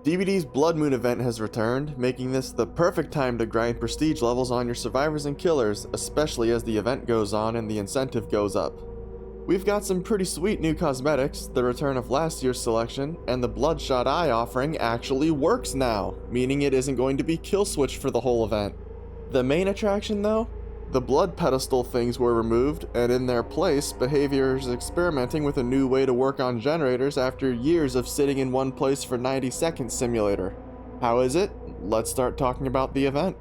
DbD's Blood Moon event has returned, making this the perfect time to grind prestige levels on your survivors and killers, especially as the event goes on and the incentive goes up. We've got some pretty sweet new cosmetics, the return of last year's selection, and the Bloodshot Eye offering actually works now, meaning it isn't going to be kill switched for the whole event. The main attraction though? The blood pedestal things were removed, and in their place, Behavior is experimenting with a new way to work on generators after years of sitting in one place for 90 seconds simulator. How is it? Let's start talking about the event.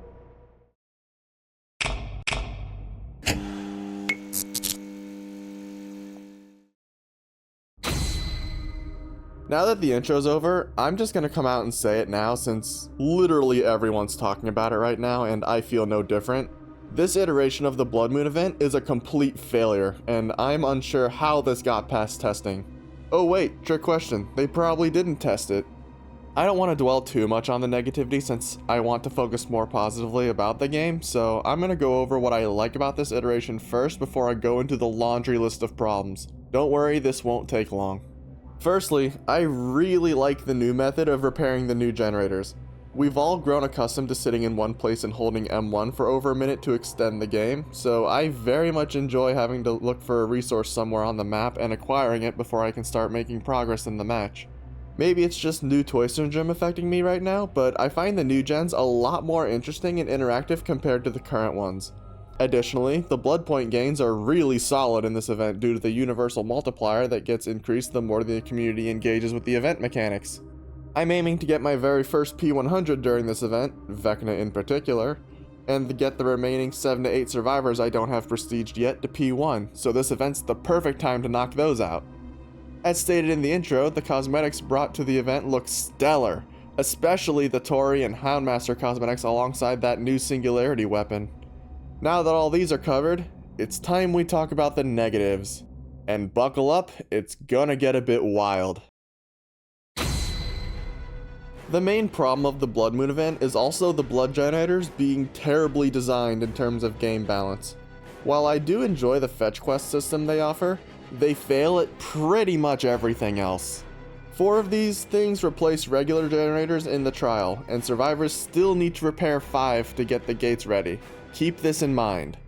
Now that the intro's over, I'm just gonna come out and say it now since literally everyone's talking about it right now and I feel no different. This iteration of the Blood Moon event is a complete failure, and I'm unsure how this got past testing. Oh wait, trick question, they probably didn't test it. I don't want to dwell too much on the negativity since I want to focus more positively about the game, so I'm going to go over what I like about this iteration first before I go into the laundry list of problems. Don't worry, this won't take long. Firstly, I really like the new method of repairing the new generators. We've all grown accustomed to sitting in one place and holding M1 for over a minute to extend the game, so I very much enjoy having to look for a resource somewhere on the map and acquiring it before I can start making progress in the match. Maybe it's just new toy syndrome affecting me right now, but I find the new gens a lot more interesting and interactive compared to the current ones. Additionally, the blood point gains are really solid in this event due to the universal multiplier that gets increased the more the community engages with the event mechanics. I'm aiming to get my very first P100 during this event, Vecna in particular, and to get the remaining 7 to 8 survivors I don't have prestiged yet to P1, so this event's the perfect time to knock those out. As stated in the intro, the cosmetics brought to the event look stellar, especially the Tori and Houndmaster cosmetics alongside that new Singularity weapon. Now that all these are covered, it's time we talk about the negatives. And buckle up, it's gonna get a bit wild. The main problem of the Blood Moon event is also the blood generators being terribly designed in terms of game balance. While I do enjoy the fetch quest system they offer, they fail at pretty much everything else. 4 of these things replace regular generators in the trial, and survivors still need to repair 5 to get the gates ready. Keep this in mind.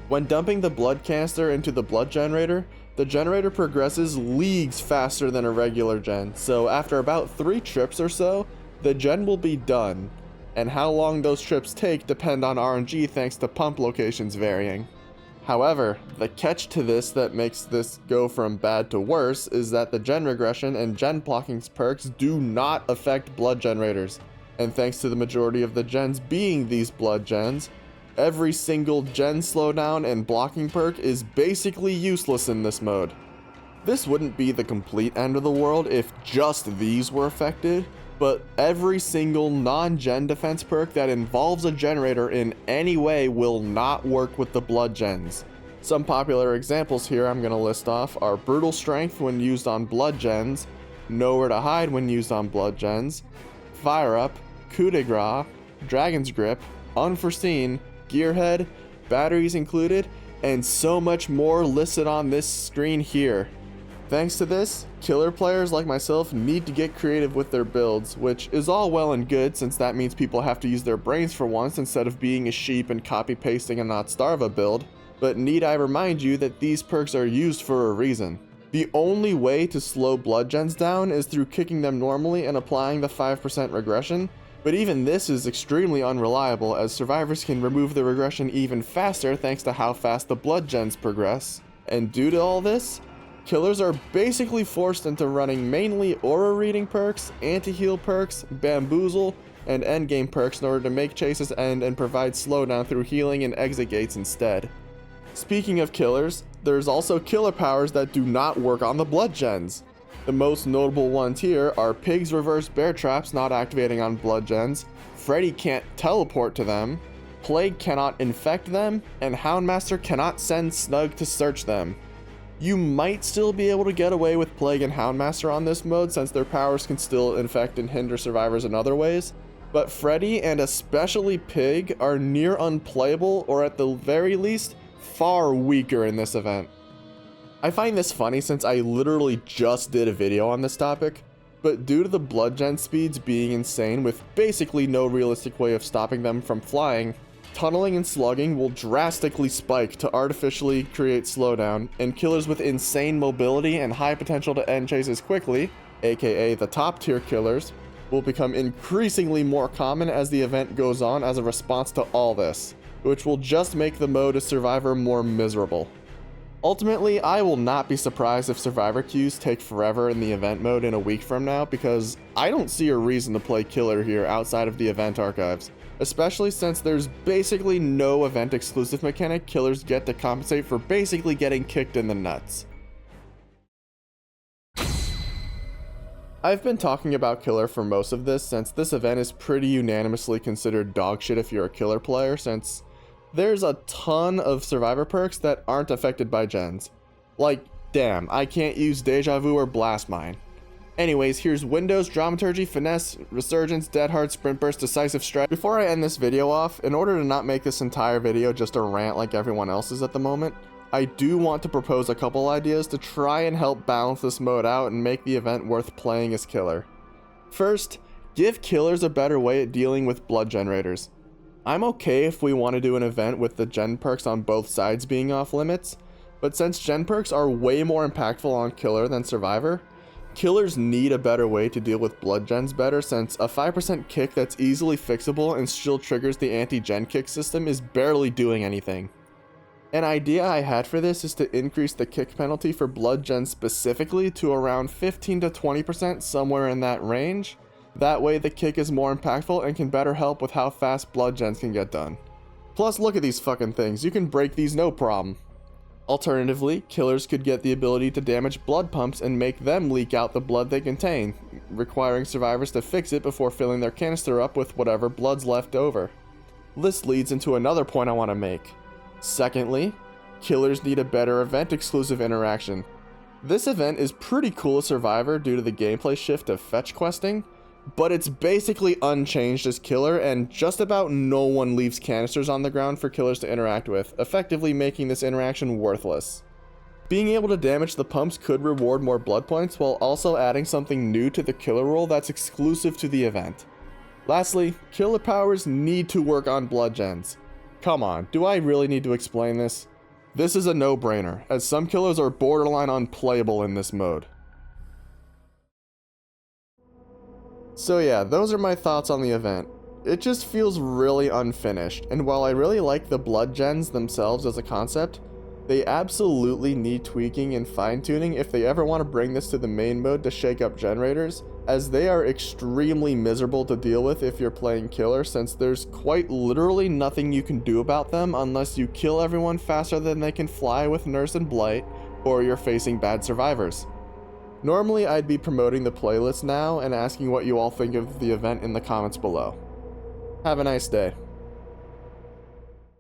When dumping the blood canister into the blood generator, the generator progresses leagues faster than a regular gen, so after about 3 trips or so, the gen will be done, and how long those trips take depend on RNG thanks to pump locations varying. However, the catch to this that makes this go from bad to worse is that the gen regression and gen blocking perks do not affect blood generators, and thanks to the majority of the gens being these blood gens, every single gen slowdown and blocking perk is basically useless in this mode. This wouldn't be the complete end of the world if just these were affected, but every single non-gen defense perk that involves a generator in any way will not work with the blood gens. Some popular examples here I'm going to list off are Brutal Strength when used on blood gens, Nowhere to Hide when used on blood gens, Fire Up, Coup de Grace, Dragon's Grip, Unforeseen, Gearhead, batteries included, and so much more listed on this screen here. Thanks to this, killer players like myself need to get creative with their builds, which is all well and good since that means people have to use their brains for once instead of being a sheep and copy pasting a not starve a build, but need I remind you that these perks are used for a reason. The only way to slow blood gens down is through kicking them normally and applying the 5% regression, but even this is extremely unreliable as survivors can remove the regression even faster thanks to how fast the blood gens progress. And due to all this, killers are basically forced into running mainly aura reading perks, anti-heal perks, bamboozle, and endgame perks in order to make chases end and provide slowdown through healing and exit gates instead. Speaking of killers, there's also killer powers that do not work on the blood gens. The most notable ones here are Pig's reverse bear traps not activating on blood gens, Freddy can't teleport to them, Plague cannot infect them, and Houndmaster cannot send Snug to search them. You might still be able to get away with Plague and Houndmaster on this mode since their powers can still infect and hinder survivors in other ways, but Freddy and especially Pig are near unplayable or at the very least, far weaker in this event. I find this funny since I literally just did a video on this topic. but due to the blood gen speeds being insane with basically no realistic way of stopping them from flying, tunneling and slugging will drastically spike to artificially create slowdown, and killers with insane mobility and high potential to end chases quickly, aka the top tier killers, will become increasingly more common as the event goes on as a response to all this, which will just make the mode as Survivor more miserable. Ultimately, I will not be surprised if Survivor queues take forever in the event mode in a week from now, because I don't see a reason to play Killer here outside of the event archives, especially since there's basically no event exclusive mechanic killers get to compensate for basically getting kicked in the nuts. I've been talking about Killer for most of this, since this event is pretty unanimously considered dog shit if you're a Killer player, since there's a ton of Survivor perks that aren't affected by gens. Like, damn, I can't use Deja Vu or Blast Mine. Anyways, here's Windows, Dramaturgy, Finesse, Resurgence, Dead Hard, Sprint Burst, Decisive Strike. Before I end this video off, in order to not make this entire video just a rant like everyone else is at the moment, I do want to propose a couple ideas to try and help balance this mode out and make the event worth playing as Killer. First, give killers a better way at dealing with blood generators. I'm okay if we want to do an event with the gen perks on both sides being off limits, but since gen perks are way more impactful on Killer than Survivor, killers need a better way to deal with blood gens better, since a 5% kick that's easily fixable and still triggers the anti-gen kick system is barely doing anything. An idea I had for this is to increase the kick penalty for blood gens specifically to around 15 to 20%, somewhere in that range. That way the kick is more impactful and can better help with how fast blood gens can get done. Plus, look at these fucking things, you can break these no problem. Alternatively, killers could get the ability to damage blood pumps and make them leak out the blood they contain, requiring survivors to fix it before filling their canister up with whatever blood's left over. This leads into another point I want to make. Secondly, killers need a better event exclusive interaction. This event is pretty cool as Survivor due to the gameplay shift of fetch questing, but it's basically unchanged as Killer, and just about no one leaves canisters on the ground for killers to interact with, effectively making this interaction worthless. Being able to damage the pumps could reward more blood points, while also adding something new to the Killer role that's exclusive to the event. Lastly, Killer powers need to work on blood gens. Come on, do I really need to explain this? This is a no-brainer, as some killers are borderline unplayable in this mode. So yeah, those are my thoughts on the event. It just feels really unfinished, and while I really like the blood gens themselves as a concept, they absolutely need tweaking and fine-tuning if they ever want to bring this to the main mode to shake up generators, as they are extremely miserable to deal with if you're playing Killer, since there's quite literally nothing you can do about them unless you kill everyone faster than they can fly with Nurse and Blight, or you're facing bad survivors. Normally I'd be promoting the playlist now and asking what you all think of the event in the comments below. Have a nice day.